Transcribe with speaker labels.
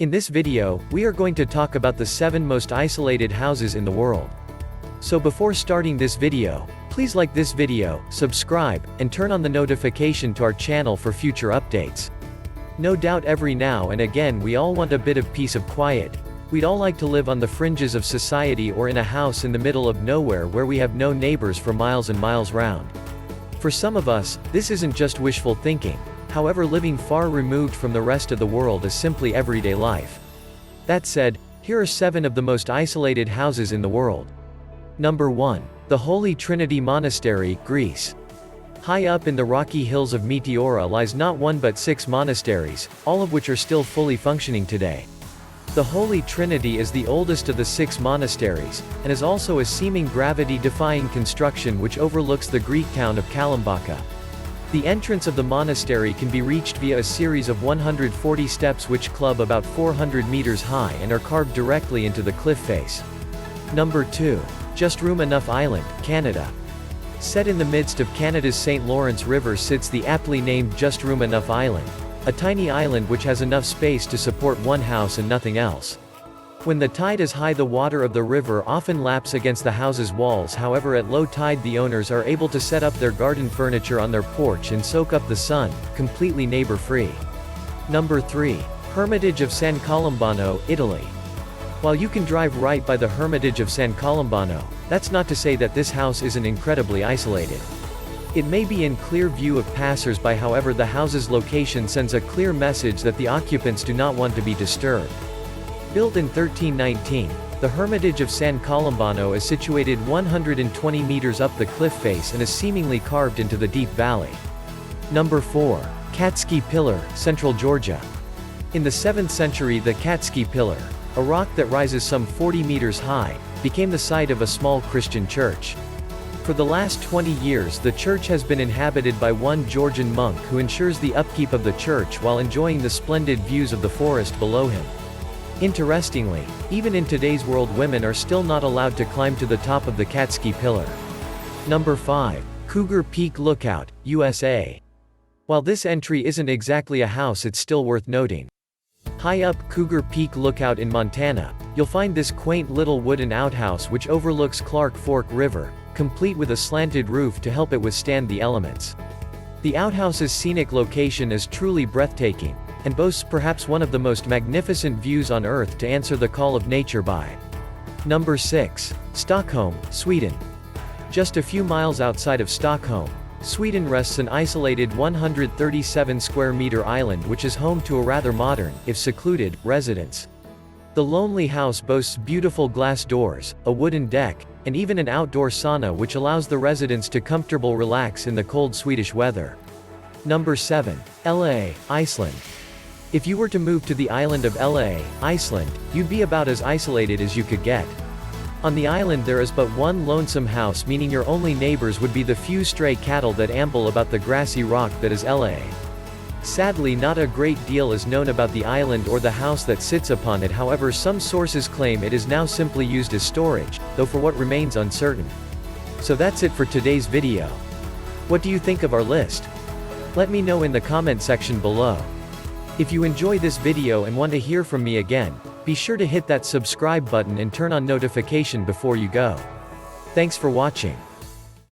Speaker 1: In this video, we are going to talk about the 7 most isolated houses in the world. So before starting this video, please like this video, subscribe, and turn on the notification to our channel for future updates. No doubt every now and again we all want a bit of peace of quiet. We'd all like to live on the fringes of society or in a house in the middle of nowhere where we have no neighbors for miles and miles round. For some of us, this isn't just wishful thinking. However, living far removed from the rest of the world is simply everyday life. That said, here are 7 of the most isolated houses in the world. Number 1. The Holy Trinity Monastery, Greece. High up in the rocky hills of Meteora lies not one but 6 monasteries, all of which are still fully functioning today. The Holy Trinity is the oldest of the 6 monasteries, and is also a seeming gravity-defying construction which overlooks the Greek town of Kalimbaka. The entrance of the monastery can be reached via a series of 140 steps which club about 400 meters high and are carved directly into the cliff face. Number 2. Just Room Enough Island, Canada. Set in the midst of Canada's St. Lawrence River sits the aptly named Just Room Enough Island, a tiny island which has enough space to support one house and nothing else. When the tide is high, the water of the river often laps against the house's walls. However, at low tide the owners are able to set up their garden furniture on their porch and soak up the sun, completely neighbor-free. Number 3. Hermitage of San Colombano, Italy. While you can drive right by the Hermitage of San Colombano, that's not to say that this house isn't incredibly isolated. It may be in clear view of passers-by, however the house's location sends a clear message that the occupants do not want to be disturbed. Built in 1319, the Hermitage of San Colombano is situated 120 meters up the cliff face and is seemingly carved into the deep valley. Number 4. Catski Pillar, Central Georgia. In the 7th century, the Catski Pillar, a rock that rises some 40 meters high, became the site of a small Christian church. For the last 20 years the church has been inhabited by one Georgian monk who ensures the upkeep of the church while enjoying the splendid views of the forest below him. Interestingly, even in today's world women are still not allowed to climb to the top of the Catski Pillar. Number 5. Cougar Peak Lookout, USA. While this entry isn't exactly a house, it's still worth noting. High up Cougar Peak Lookout in Montana, you'll find this quaint little wooden outhouse which overlooks Clark Fork River, complete with a slanted roof to help it withstand the elements. The outhouse's scenic location is truly breathtaking, and boasts perhaps one of the most magnificent views on Earth to answer the call of nature by. Number 6. Stockholm, Sweden. Just a few miles outside of Stockholm, Sweden rests an isolated 137 square meter island which is home to a rather modern, if secluded, residence. The lonely house boasts beautiful glass doors, a wooden deck, and even an outdoor sauna which allows the residents to comfortably relax in the cold Swedish weather. Number 7. LA, Iceland. If you were to move to the island of LA, Iceland, you'd be about as isolated as you could get. On the island there is but one lonesome house, meaning your only neighbors would be the few stray cattle that amble about the grassy rock that is LA. Sadly, not a great deal is known about the island or the house that sits upon it. However, some sources claim it is now simply used as storage, though for what remains uncertain. So that's it for today's video. What do you think of our list? Let me know in the comment section below. If you enjoy this video and want to hear from me again, be sure to hit that subscribe button and turn on notification before you go. Thanks for watching.